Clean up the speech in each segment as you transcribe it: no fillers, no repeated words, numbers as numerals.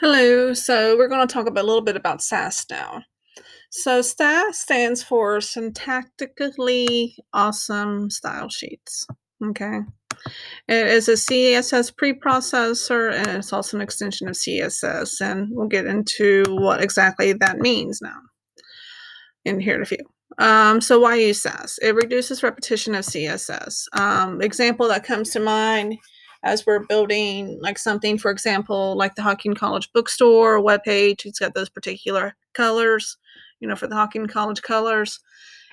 Hello, so we're going to talk about a little bit about SASS now. So SASS stands for Syntactically Awesome Style Sheets. Okay. It is a CSS preprocessor and it's also an extension of CSS. And we'll get into what exactly that means now in here in a few. So why use SASS? It reduces repetition of CSS. Example that comes to mind as we're building like something, for example, like the Hawking College bookstore webpage, it's got those particular colors, for the Hawking College colors.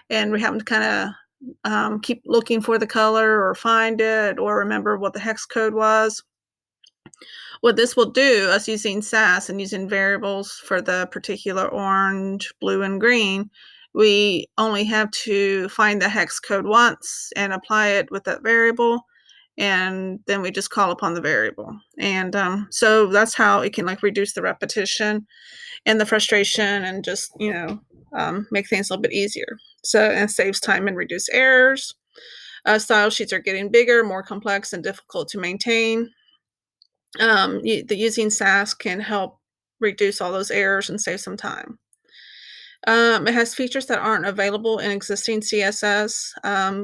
And we happen to kind of keep looking for the color or find it or remember what the hex code was. What this will do, us using SASS and using variables for the particular orange, blue, and green, we only have to find the hex code once and apply it with that variable, and then we just call upon the variable. And so that's how it can reduce the repetition and the frustration and just, make things a little bit easier. So, and saves time and reduce errors. Style sheets are getting bigger, more complex, and difficult to maintain. Using SASS can help reduce all those errors and save some time. It has features that aren't available in existing CSS,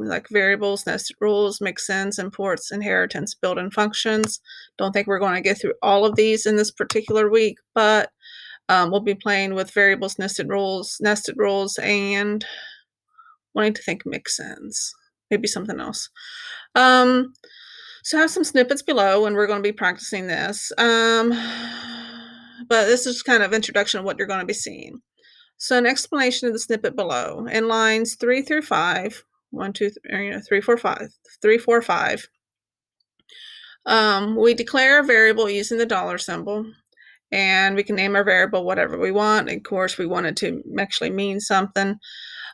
like variables, nested rules, mix-ins, imports, inheritance, built-in functions. Don't think we're going to get through all of these in this particular week, but we'll be playing with variables, nested rules, and wanting to think mix-ins, maybe something else. So I have some snippets below, and we're going to be practicing this. But this is kind of introduction of what you're going to be seeing. So an explanation of the snippet below. In lines 3 through 5, 1, 2, 3, 3, 4, 5, 3, 4, 5, we declare a variable using the dollar symbol, and we can name our variable whatever we want. Of course, we want it to actually mean something.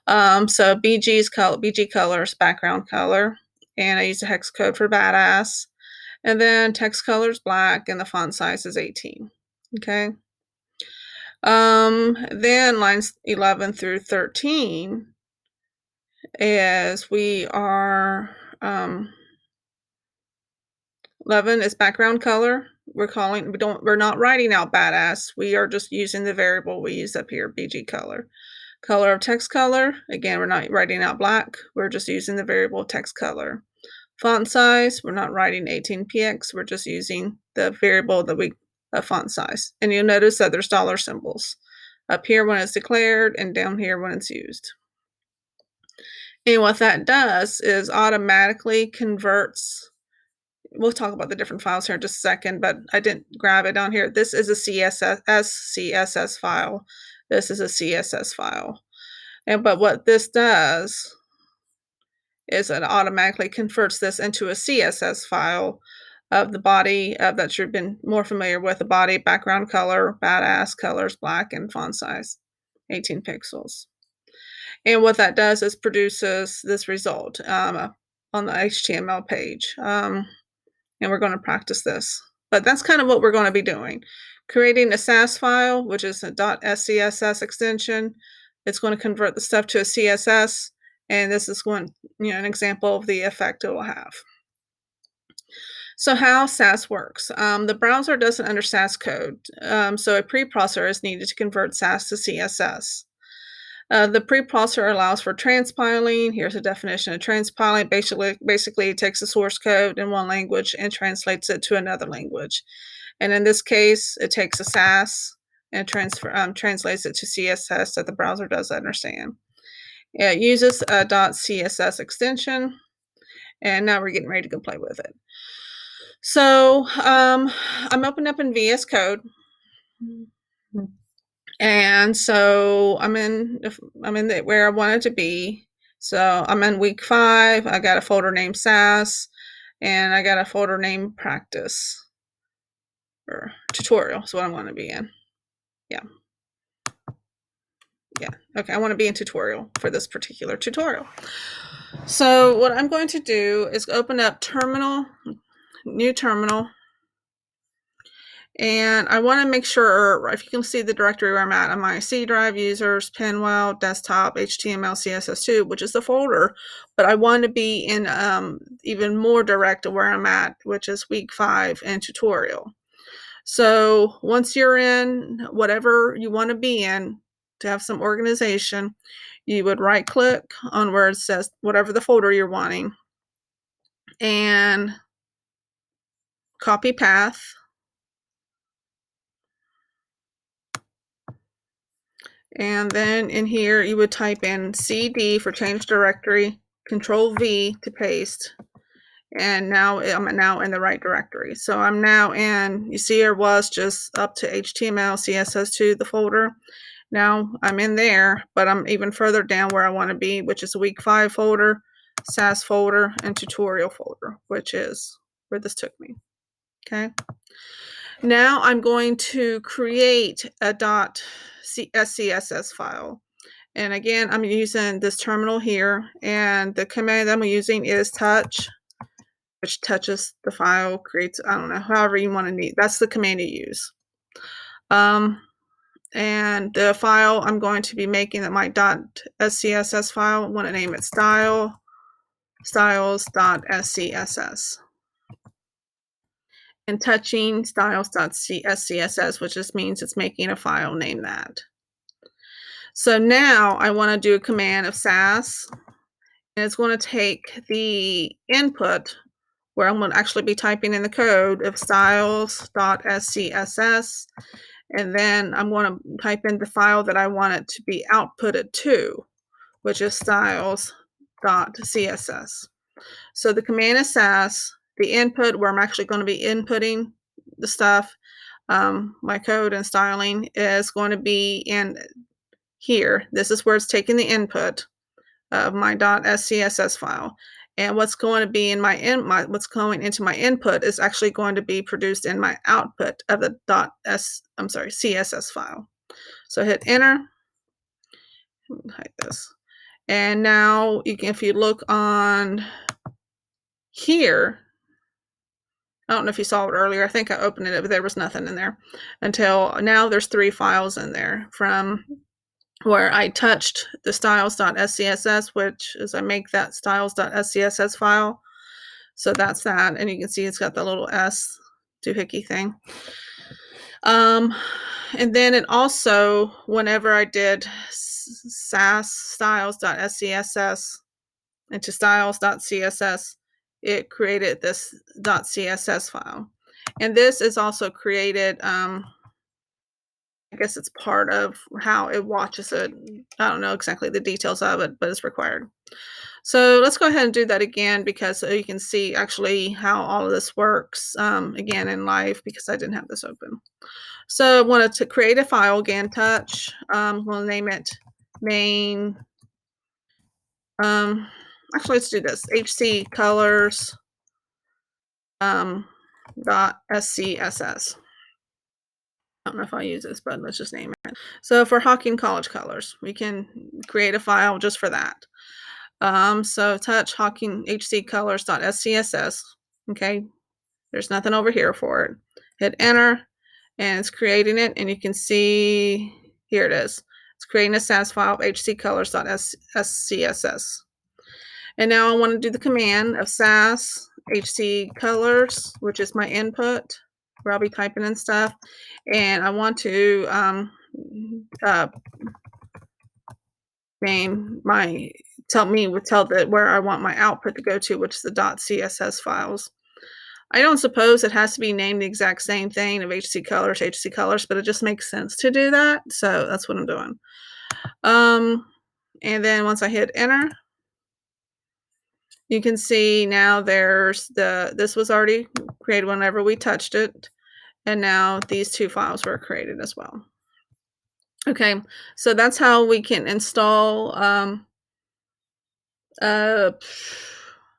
So BG colors, background color, and I use a hex code for badass. And then text color is black, and the font size is 18. Okay. Then lines 11 through 13 is we are 11 is background color. We're not writing out badass. We are just using the variable we use up here, BG color. Color of text color, again, we're not writing out black. We're just using the variable text color. Font size, we're not writing 18px. We're just using the variable font size. And you'll notice that there's dollar symbols up here when it's declared and down here when it's used. And what that does is automatically converts. We'll talk about the different files here in just a second, but I didn't grab it on here. This is a CSS file. This is a CSS file. But what this does is it automatically converts this into a CSS file of the body that you've been more familiar with, the body, background color, badass colors, black, and font size, 18 pixels. And what that does is produces this result on the HTML page. And we're going to practice this. But that's kind of what we're going to be doing. Creating a SASS file, which is a .scss extension. It's going to convert the stuff to a CSS. And this is an example of the effect it will have. So how SASS works. The browser doesn't under SASS code, so a preprocessor is needed to convert SASS to CSS. The preprocessor allows for transpiling. Here's a definition of transpiling. Basically, it takes the source code in one language and translates it to another language. And in this case, it takes a SASS and translates it to CSS that the browser does understand. It uses a .css extension, and now we're getting ready to go play with it. So I'm opening up in VS Code, and so I'm in where I wanted to be. So I'm in week 5. I got a folder named SASS, and I got a folder named practice or tutorial. Is what I want to be in. Yeah. Okay, I want to be in tutorial for this particular tutorial. So what I'm going to do is open up terminal, new terminal. And I want to make sure, if you can see the directory where I'm at, on my C drive, users, Pinwheel, desktop, HTML, CSS2, which is the folder, but I want to be in even more direct to where I'm at, which is week 5 and tutorial. So once you're in whatever you want to be in to have some organization, you would right click on where it says whatever the folder you're wanting and copy path. And then in here, you would type in CD for change directory, Control V to paste. And now I'm now in the right directory. So I'm now in, you see there was just up to HTML, CSS2, the folder. Now I'm in there, but I'm even further down where I want to be, which is a week 5 folder, SASS folder, and tutorial folder, which is where this took me. Okay. Now I'm going to create a .scss file. And again, I'm using this terminal here, and the command I'm using is touch, which touches the file, creates, I don't know, however you want to need. That's the command you use. And the file I'm going to be making that my .scss file, I want to name it styles.scss. And touching styles.scss, which just means it's making a file, name that. So now I want to do a command of SASS, and it's going to take the input where I'm going to actually be typing in the code of styles.scss, and then I'm going to type in the file that I want it to be outputted to, which is styles.css. So the command is SASS. The input, where I'm actually going to be inputting the stuff, my code and styling, is going to be in here. This is where it's taking the input of my .scss file. And what's going to be in what's going into my input is actually going to be produced in my output of the CSS file. So hit enter, hide this. And now you can, if you look on here, I don't know if you saw it earlier. I think I opened it, but there was nothing in there until now. There's 3 files in there from where I touched the styles.scss, which is I make that styles.scss file. So that's that. And you can see it's got the little S doohickey thing. And then it also, whenever I did SASS styles.scss into styles.css, it created this .css file. And this is also created, I guess it's part of how it watches it. I don't know exactly the details of it, but it's required. So let's go ahead and do that again, because so you can see actually how all of this works again in live, because I didn't have this open. So I wanted to create a file again, touch, we'll name it main. Actually, let's do this, HC colors .scss. I don't know if I use this, but let's just name it. So for Hawking College colors, we can create a file just for that. So touch Hawking HC colors.scss. Okay, there's nothing over here for it. Hit enter, and it's creating it, and you can see here it is. It's creating a SASS file of HC colors.scss. And now I want to do the command of SASS HC colors, which is my input where I'll be typing in stuff. And I want to name my, tell where I want my output to go to, which is the .css files. I don't suppose it has to be named the exact same thing of HC colors, but it just makes sense to do that. So that's what I'm doing. And then once I hit enter, you can see now there's this was already created whenever we touched it. And now these 2 files were created as well. Okay, so that's how we can install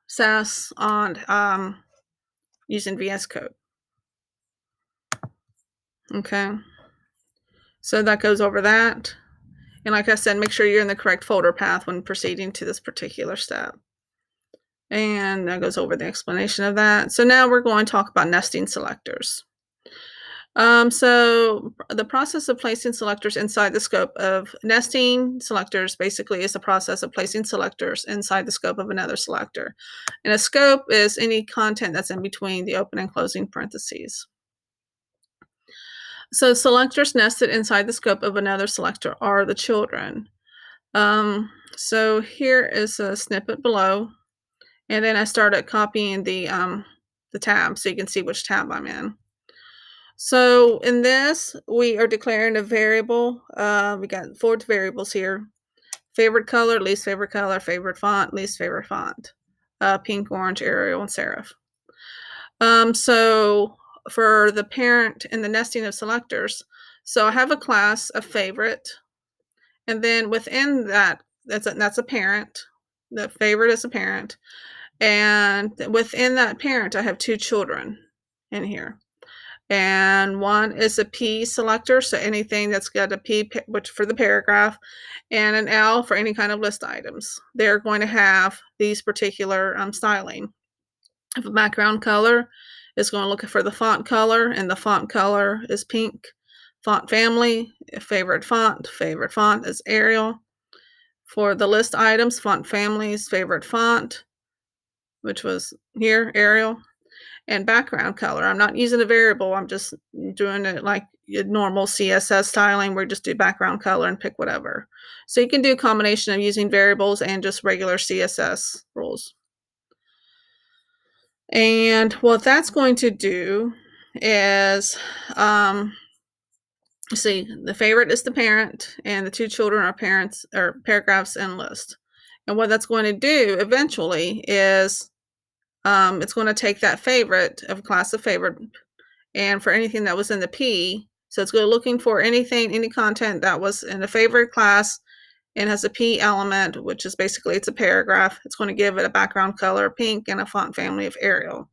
SASS on using VS Code. Okay, so that goes over that. And like I said, make sure you're in the correct folder path when proceeding to this particular step. And that goes over the explanation of that. So now we're going to talk about nesting selectors. So the process of placing selectors inside the scope of nesting selectors basically is the process of placing selectors inside the scope of another selector. And a scope is any content that's in between the open and closing parentheses. So selectors nested inside the scope of another selector are the children. So here is a snippet below, and then I started copying the tab so you can see which tab I'm in. So in this, we are declaring a variable. We got 4 variables here. Favorite color, least favorite font, least favorite font. Pink, orange, Arial, and serif. So for the parent and the nesting of selectors, so I have a class of favorite, and then within that, that's a parent. The favorite is a parent, and within that parent, I have 2 children in here. And one is a P selector, so anything that's got a P, which for the paragraph, and an L for any kind of list items. They're going to have these particular styling. If a background color is going to look for the font color, and the font color is pink. Font family, favorite font is Arial. For the list items, font families, favorite font, which was here, Arial. And background color, I'm not using a variable, I'm just doing it like normal CSS styling where you just do background color and pick whatever. So you can do a combination of using variables and just regular CSS rules. And what that's going to do is, see, the favorite is the parent, and the 2 children are parents or paragraphs and list. And what that's going to do eventually is, it's going to take that favorite of a class of favorite, and for anything that was in the P, so it's looking for anything, any content that was in a favorite class and has a P element, which is basically it's a paragraph. It's going to give it a background color pink and a font family of Arial.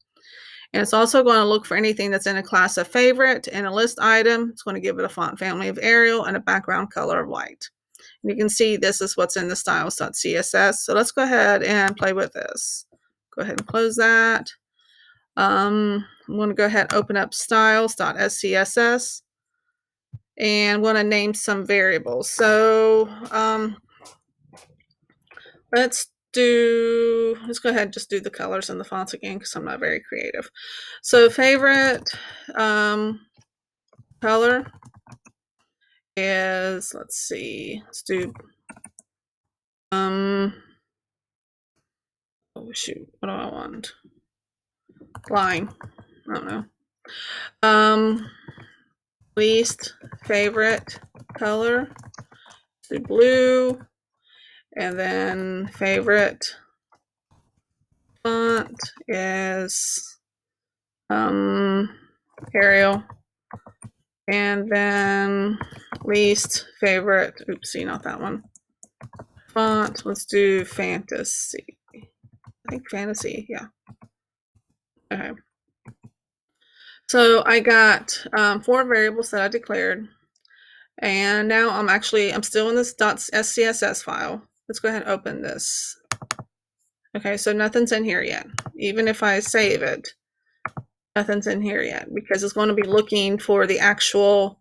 And it's also going to look for anything that's in a class of favorite and a list item. It's going to give it a font family of Arial and a background color of white. And you can see this is what's in the styles.css. So let's go ahead and play with this. Go ahead and close that. I'm going to go ahead and open up styles.scss, and I'm going to name some variables. So let's go ahead and just do the colors and the fonts again because I'm not very creative. So favorite color is, let's do oh shoot, what do I want? Line. I don't know. Least favorite color, do blue, and then favorite font is Arial, and then least favorite, oopsie, not that one, font, let's do fantasy. I think fantasy, yeah. Okay. So I got 4 variables that I declared, and now I'm still in this .scss file. Let's go ahead and open this. Okay, so nothing's in here yet. Even if I save it, nothing's in here yet because it's going to be looking for the actual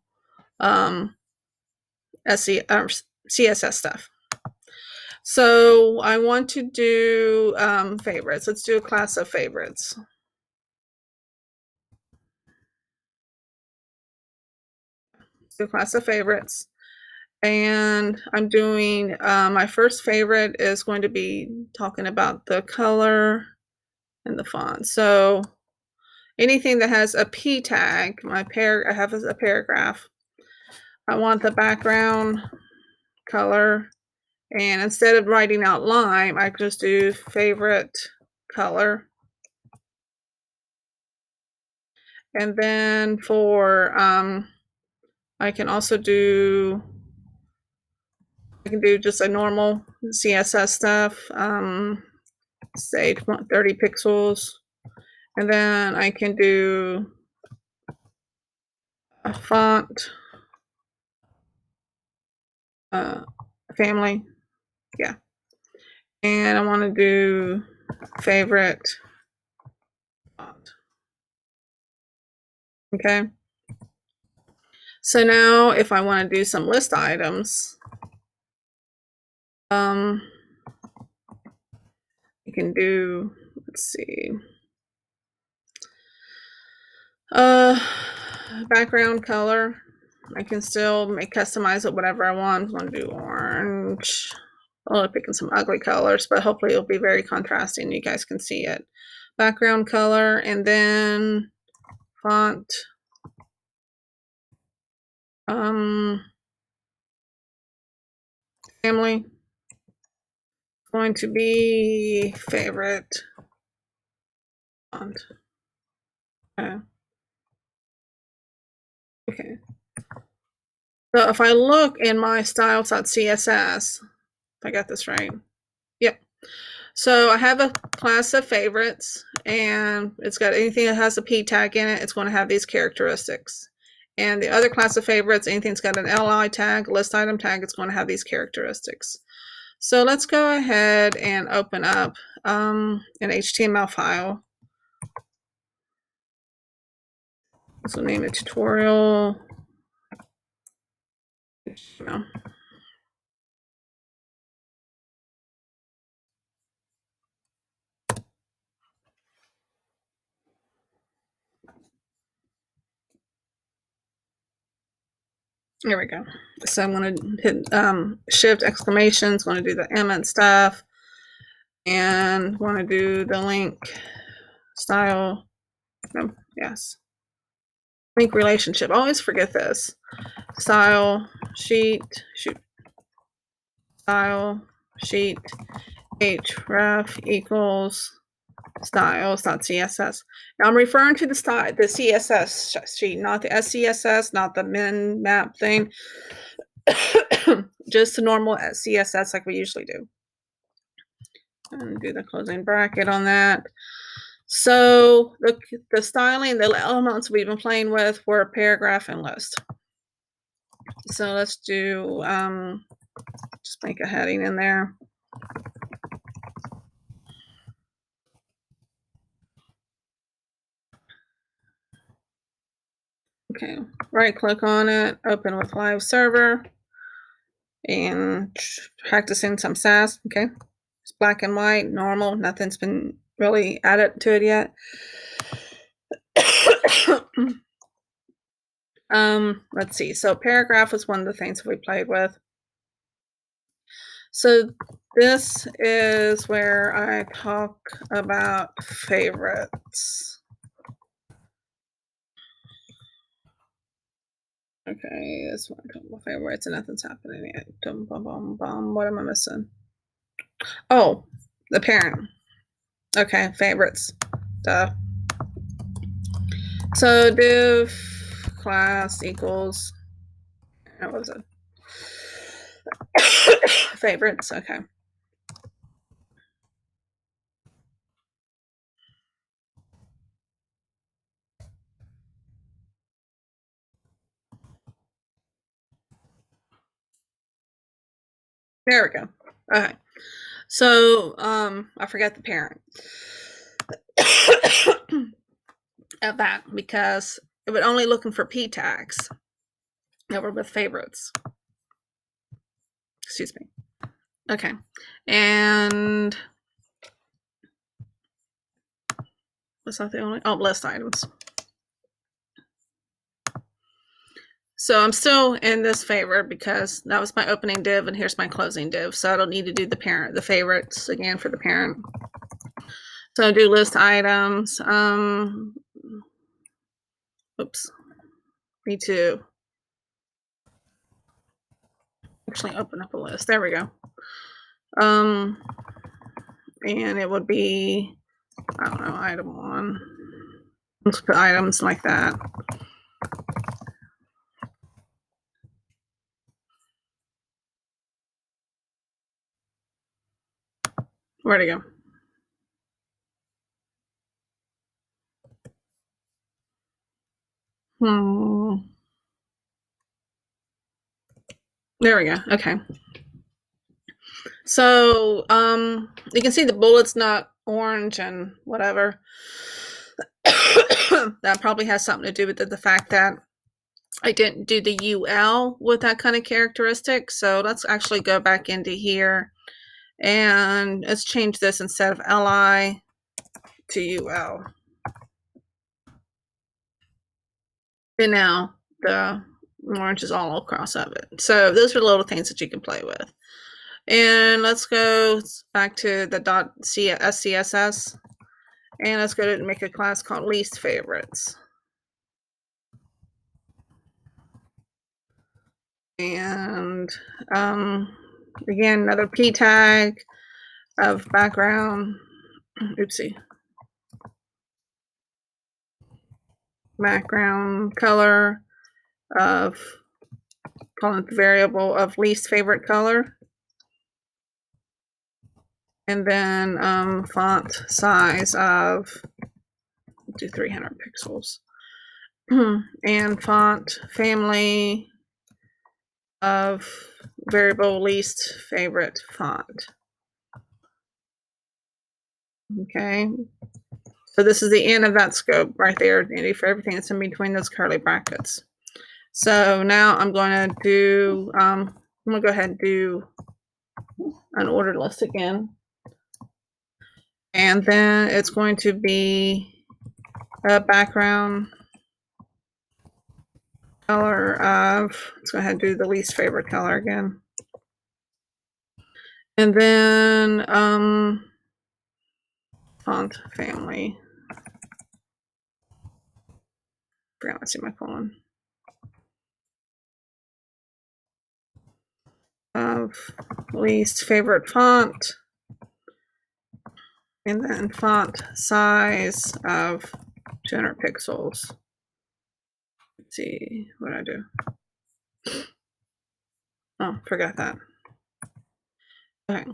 CSS stuff. So I want to do favorites. Let's do a class of favorites. Let's do a class of favorites. And I'm doing, my first favorite is going to be talking about the color and the font. So anything that has a P tag, I have a paragraph. I want the background color, and instead of writing out lime, I just do favorite color. And then for, I can do just a normal CSS stuff, say 30 pixels. And then I can do a font, family, yeah. And I want to do favorite font. Okay. So now if I want to do some list items, I can do, let's see, background color. I can still customize it whatever I want. I want to do orange. I'm picking some ugly colors, but hopefully it'll be very contrasting. You guys can see it. Background color, and then font. Family. Going to be favorite font. Okay. So if I look in my styles.css, if I got this right. Yep. So I have a class of favorites, and it's got anything that has a P tag in it, it's going to have these characteristics. And the other class of favorites, anything that's got an LI tag, list item tag, it's going to have these characteristics. So let's go ahead and open up an HTML file. So name it tutorial. No. There we go. So I'm going to hit shift exclamations, want to do the M and stuff, and want to do the link style. No, yes. Link relationship. I always forget this. Style sheet, shoot. Style sheet href equals styles.css. Now I'm referring to the CSS sheet, not the SCSS, not the min map thing. Just the normal CSS like we usually do. And do the closing bracket on that. So the styling, the elements we've been playing with were paragraph and list. So let's do just make a heading in there. Okay, right click on it, open with live server, and practicing some SASS. Okay, it's black and white, normal, nothing's been really added to it yet. Let's see. So paragraph was one of the things we played with. So this is where I talk about favorites. Okay, this one I talk about favorites and nothing's happening yet. What am I missing? Oh, the parent. Okay, favorites. Duh. So div class equals, what was it? Favorites, okay. There we go. Okay. So I forgot the parent of that because it was only looking for P tags that were with favorites. Excuse me. Okay. And was that the only? Oh, list items. So I'm still in this favorite because that was my opening div and here's my closing div. So I don't need to do the favorites again for the parent. So I do list items. Oops. Me too. Actually open up a list. There we go. And it would be, I don't know, item 1. Let's put items like that. Where'd it go? There we go. Okay. So you can see the bullet's not orange and whatever. That probably has something to do with the fact that I didn't do the UL with that kind of characteristic. So let's actually go back into here and let's change this instead of LI to UL. And now the Orange is all across of it. So those are little things that you can play with. And let's go back to the .scss, and let's go to make a class called least favorites. And again, another p tag of background. Oopsie. Background color of, calling it the variable of least favorite color. And then font size of, do 300 pixels. And font family of variable least favorite font. Okay, so this is the end of that scope right there, Andy, for everything that's in between those curly brackets. So now I'm going to do, I'm going to go ahead and do an ordered list again. And then it's going to be a background color of, let's go ahead and do the least favorite color again. And then font family. Forgot my semicolon. Of least favorite font. And then font size of 200 pixels. Let's see, what did I do? Oh, forgot that. Okay,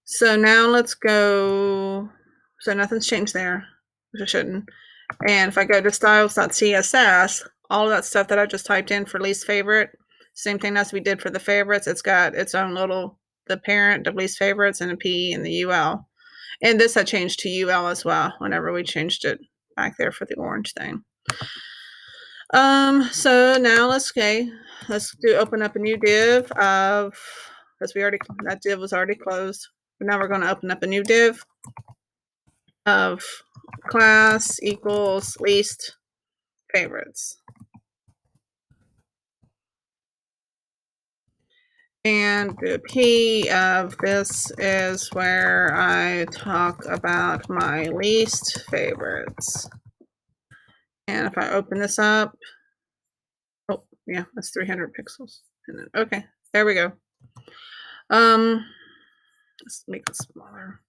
so now let's go. So nothing's changed there, which it shouldn't. And if I go to styles.css, all of that stuff that I just typed in for least favorite, same thing as we did for the favorites. It's got its own little, the parent of least favorites and a P and the UL. And this I changed to UL as well whenever we changed it back there for the orange thing. So now let's open up a new div of, because that div was already closed. But now we're going to open up a new div of class equals least favorites. And the P of this is where I talk about my least favorites. And if I open this up, oh yeah, that's 300 pixels. And then, okay, there we go. Let's make it smaller.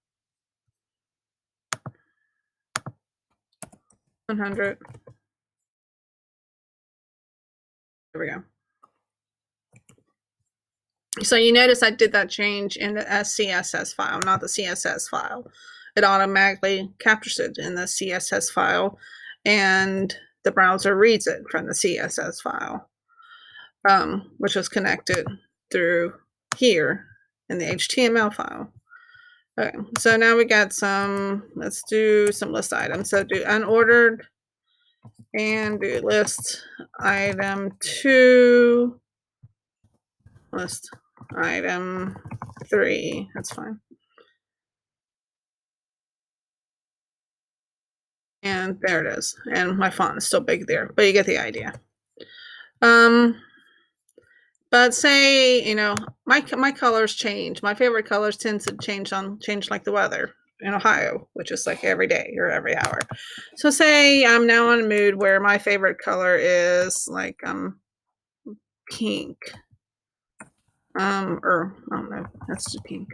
100. There we go. So you notice I did that change in the SCSS file, not the CSS file. It automatically captures it in the CSS file, and the browser reads it from the CSS file, which was connected through here in the HTML file. Okay, so now we got some, let's do some list items. So do unordered and do list item 2, list item 3. That's fine. And there it is. And my font is still big there, but you get the idea. But say, you know, my colors change. My favorite colors tend to change like the weather in Ohio, which is like every day or every hour. So say I'm now in a mood where my favorite color is like pink. Or I don't know, that's just pink.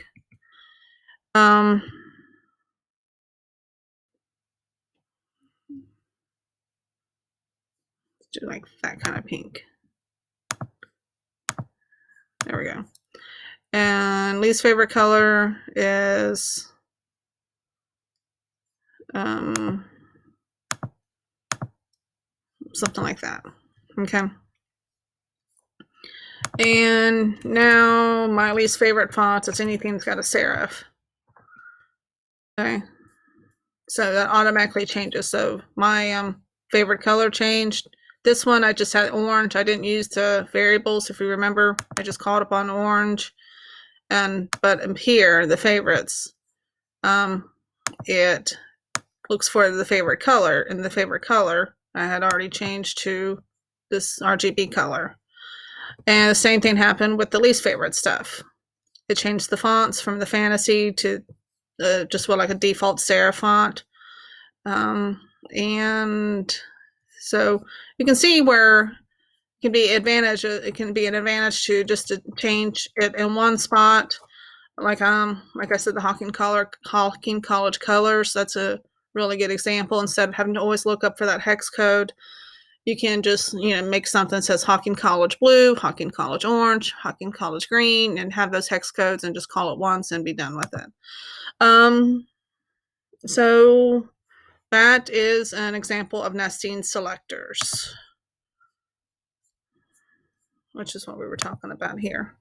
Do like that kind of pink. There we go. And least favorite color is something like that. Okay. And now my least favorite font is anything that's got a serif. Okay. So that automatically changes. So my favorite color changed. This one I just had orange. I didn't use the variables. If you remember, I just called upon orange. But here, the favorites, it looks for the favorite color, and the favorite color I had already changed to this RGB color. And the same thing happened with the least favorite stuff. It changed the fonts from the fantasy to just what like a default serif font. And so you can see where it can be advantage. It can be an advantage to just to change it in one spot. Like I said, the Hawking College colors. That's a really good example. Instead of having to always look up for that hex code, you can just make something that says Hawking College blue, Hawking College orange, Hawking College green, and have those hex codes and just call it once and be done with it. So that is an example of nesting selectors, which is what we were talking about here.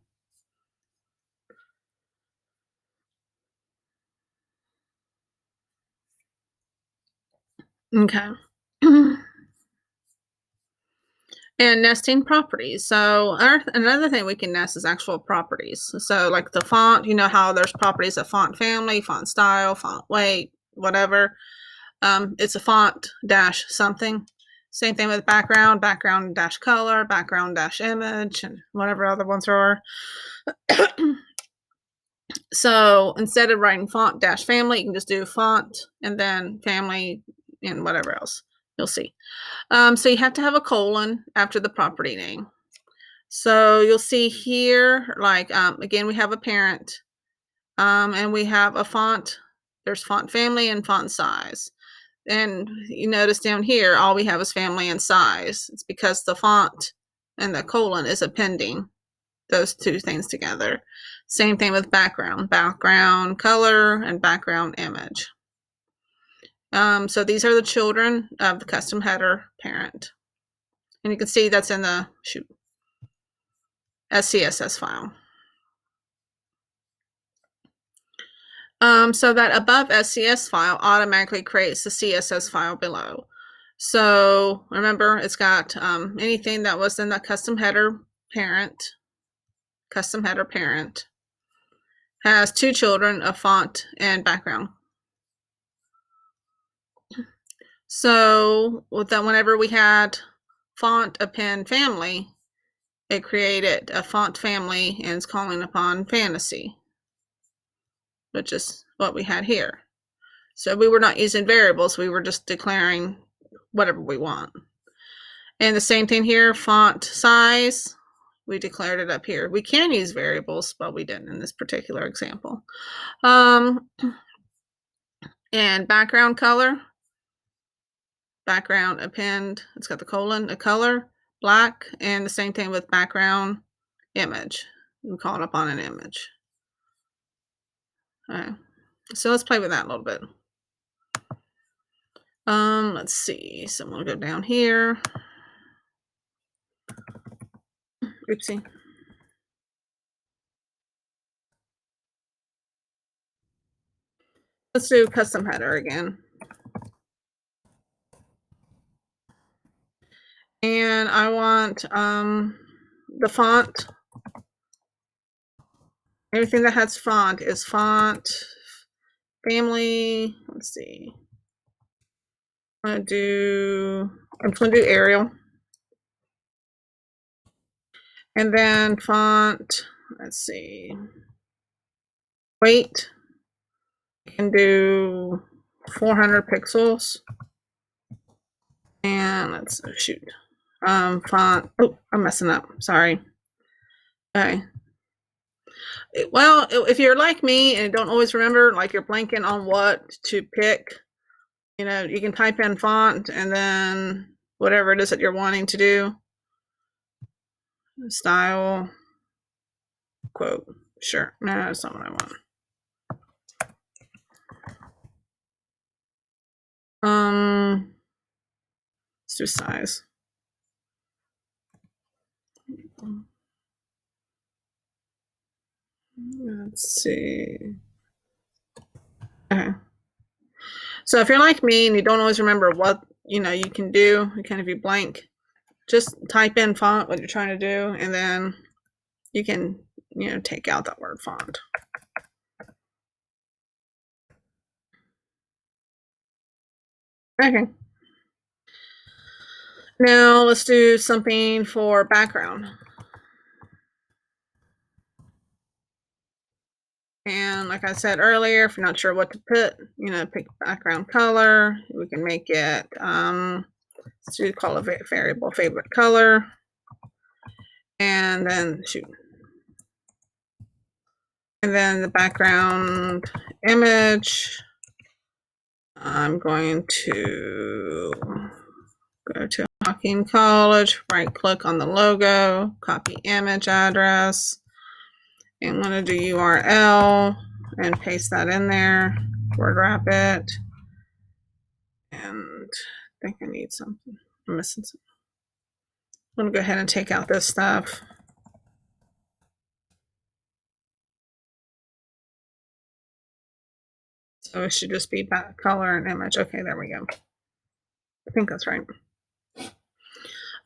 Okay. And nesting properties. So another thing we can nest is actual properties. So like the font, how there's properties of font family, font style, font weight, whatever. It's a font dash something. Same thing with background dash color, background dash image, and whatever other ones are. So instead of writing font dash family, you can just do font and then family and whatever else. You'll see. So you have to have a colon after the property name. So you'll see here, like, again, we have a parent, and we have a font. There's font family and font size. And you notice down here, all we have is family and size. It's because the font and the colon is appending those two things together. Same thing with background color, and background image. So these are the children of the custom header parent. And you can see that's in the SCSS file. So that above SCS file automatically creates the CSS file below. So remember, it's got anything that was in the custom header parent has two children, a font and background. So with that, whenever we had font append family, it created a font family and it's calling upon fantasy, which is what we had here. So we were not using variables, we were just declaring whatever we want. And the same thing here, font size, we declared it up here. We can use variables, but we didn't in this particular example. And background color, background append, it's got the colon, a color, black, and the same thing with background image. We call it upon an image. All right. So let's play with that a little bit. Let's see. So I'm gonna go down here. Oopsie. Let's do custom header again. And I want the font. Everything that has font is font family. Let's see. I'm just gonna do Arial. And then font, let's see. Weight. Can do 400 pixels. And let's shoot. Font. Oh, I'm messing up. Sorry. Okay. Well, if you're like me and don't always remember, like you're blanking on what to pick, you can type in font and then whatever it is that you're wanting to do. Style, quote. Sure. No, that's not what I want. Let's do size. Let's see. Okay. So if you're like me and you don't always remember what you can do, you kind of be blank, just type in font what you're trying to do, and then you can take out that word font. Okay. Now let's do something for background. And like I said earlier, if you're not sure what to put, pick background color. We can make it, let's do call a variable favorite color. And then shoot. And then the background image, I'm going to go to Hocking College, right click on the logo, copy image address. And I'm going to do URL and paste that in there, word wrap it. And I think I need something. I'm missing something. I'm going to go ahead and take out this stuff. So it should just be back color and image. Okay, there we go. I think that's right.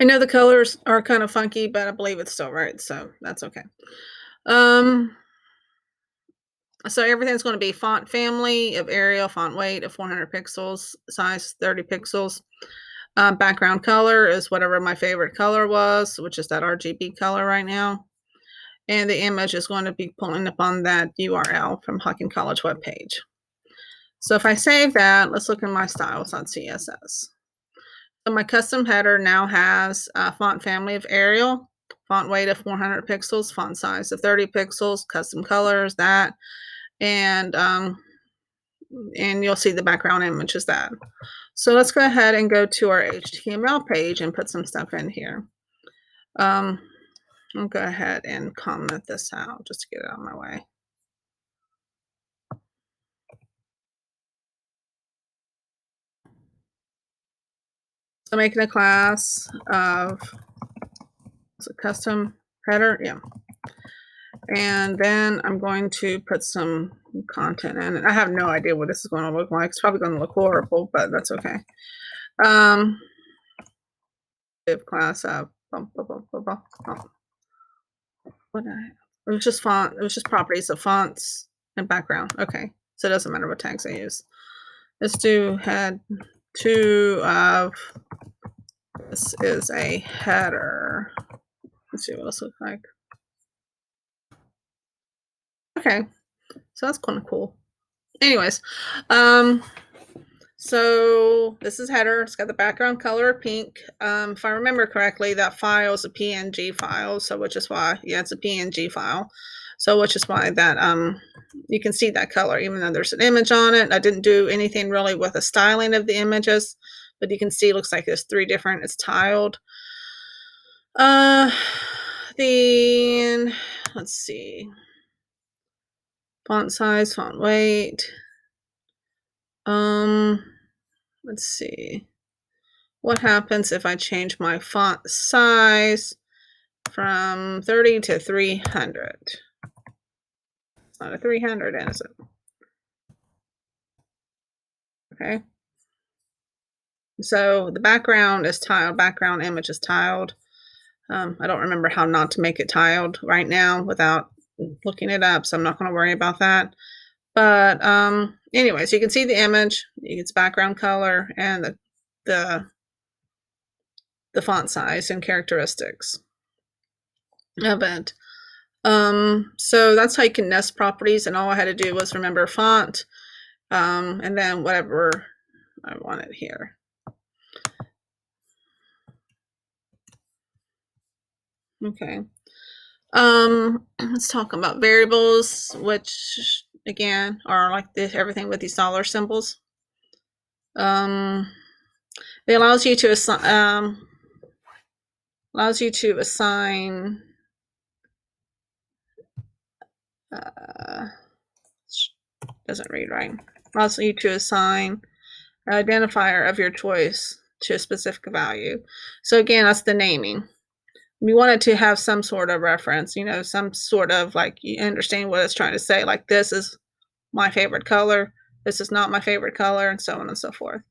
I know the colors are kind of funky, but I believe it's still right, so that's okay. So everything's going to be font family of Arial, font weight of 400 pixels, size 30 pixels. Background color is whatever my favorite color was, which is that RGB color right now. And the image is going to be pulling up on that URL from Hocking College webpage. So if I save that, let's look in my styles.css. So my custom header now has a font family of Arial, font weight of 400 pixels, font size of 30 pixels, custom colors, that, and you'll see the background image is that. So let's go ahead and go to our HTML page and put some stuff in here. I'll go ahead and comment this out just to get it out of my way. So making a class of a custom header, yeah. And then I'm going to put some content in it. I have no idea what this is going to look like. It's probably going to look horrible, but that's okay. Div class of what it was just font. It was just properties of fonts and background. Okay, so it doesn't matter what tags I use. Let's do head 2 of this is a header. Let's see what this looks like. Okay, so that's kind of cool. Anyways, so this is header. It's got the background color pink. If I remember correctly, that file is a PNG file, so which is why, yeah, it's a PNG file. So which is why that you can see that color, even though there's an image on it. I didn't do anything really with the styling of the images, but you can see it looks like there's 3 different. It's tiled. Then let's see. Font size, font weight. Let's see. What happens if I change my font size from 30 to 300? It's not a 300, is it? Okay. So the background is tiled. Background image is tiled. I don't remember how not to make it tiled right now without looking it up, so I'm not going to worry about that. But anyways, you can see the image, its background color, and the font size and characteristics of it. So that's how you can nest properties, and all I had to do was remember font, and then whatever I wanted here. Okay. Let's talk about variables, which again are like this, everything with these dollar symbols. It allows you to assign doesn't read right. Allows you to assign an identifier of your choice to a specific value. So again, that's the naming. We want it to have some sort of reference, some sort of like you understand what it's trying to say. Like this is my favorite color. This is not my favorite color, and so on and so forth.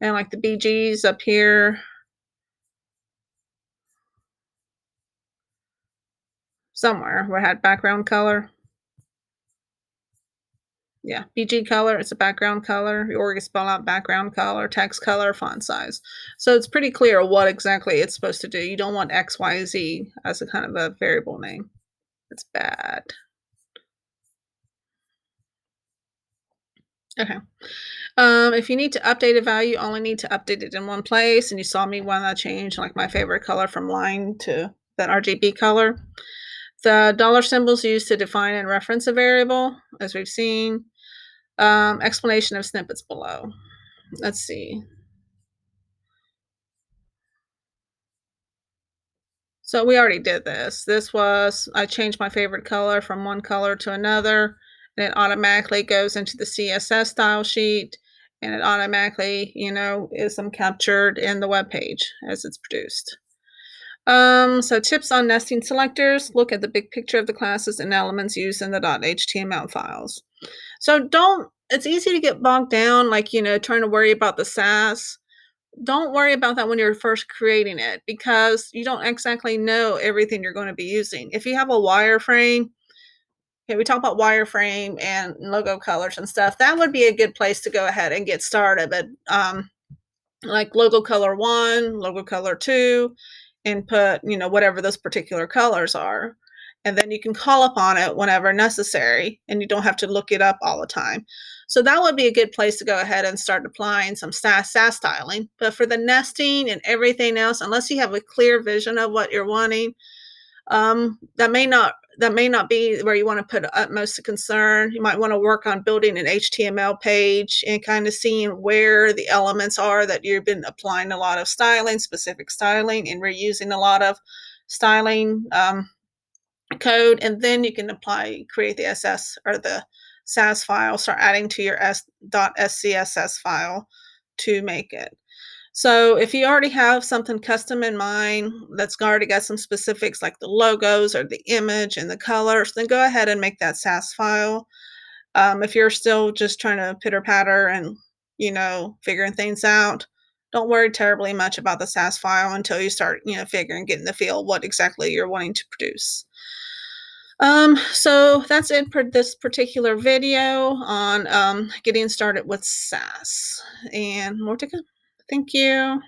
And like the BGs up here, somewhere where I had background color. Yeah, BG color, it's a background color, or you spell out background color, text color, font size. So it's pretty clear what exactly it's supposed to do. You don't want X, Y, Z as a kind of a variable name. It's bad. Okay. If you need to update a value, you only need to update it in one place, and you saw me when I changed, like, my favorite color from line to that RGB color. The dollar symbols used to define and reference a variable, as we've seen. Explanation of snippets below. Let's see. So we already did this. This was I changed my favorite color from one color to another, and it automatically goes into the CSS style sheet, and it automatically, is captured in the web page as it's produced. So tips on nesting selectors. Look at the big picture of the classes and elements used in the .html files. So don't it's easy to get bogged down, like, trying to worry about the SAS. Don't worry about that when you're first creating it because you don't exactly know everything you're going to be using. If you have a wireframe, okay, we talk about wireframe and logo colors and stuff. That would be a good place to go ahead and get started. But like logo color one, logo color two, and put, whatever those particular colors are. And then you can call upon it whenever necessary, and you don't have to look it up all the time. So that would be a good place to go ahead and start applying some SAS styling. But for the nesting and everything else, unless you have a clear vision of what you're wanting, that may not be where you want to put utmost concern. You might want to work on building an HTML page and kind of seeing where the elements are that you've been applying a lot of styling, specific styling, and reusing a lot of styling code. And then you can create the SS or the SAS file, start adding to your .scss file to make it. So if you already have something custom in mind that's already got some specifics like the logos or the image and the colors, then go ahead and make that SAS file. If you're still just trying to pitter patter and figuring things out, don't worry terribly much about the SAS file until you start figuring getting the feel what exactly you're wanting to produce. So that's it for this particular video on getting started with SAS, and more to come. Thank you.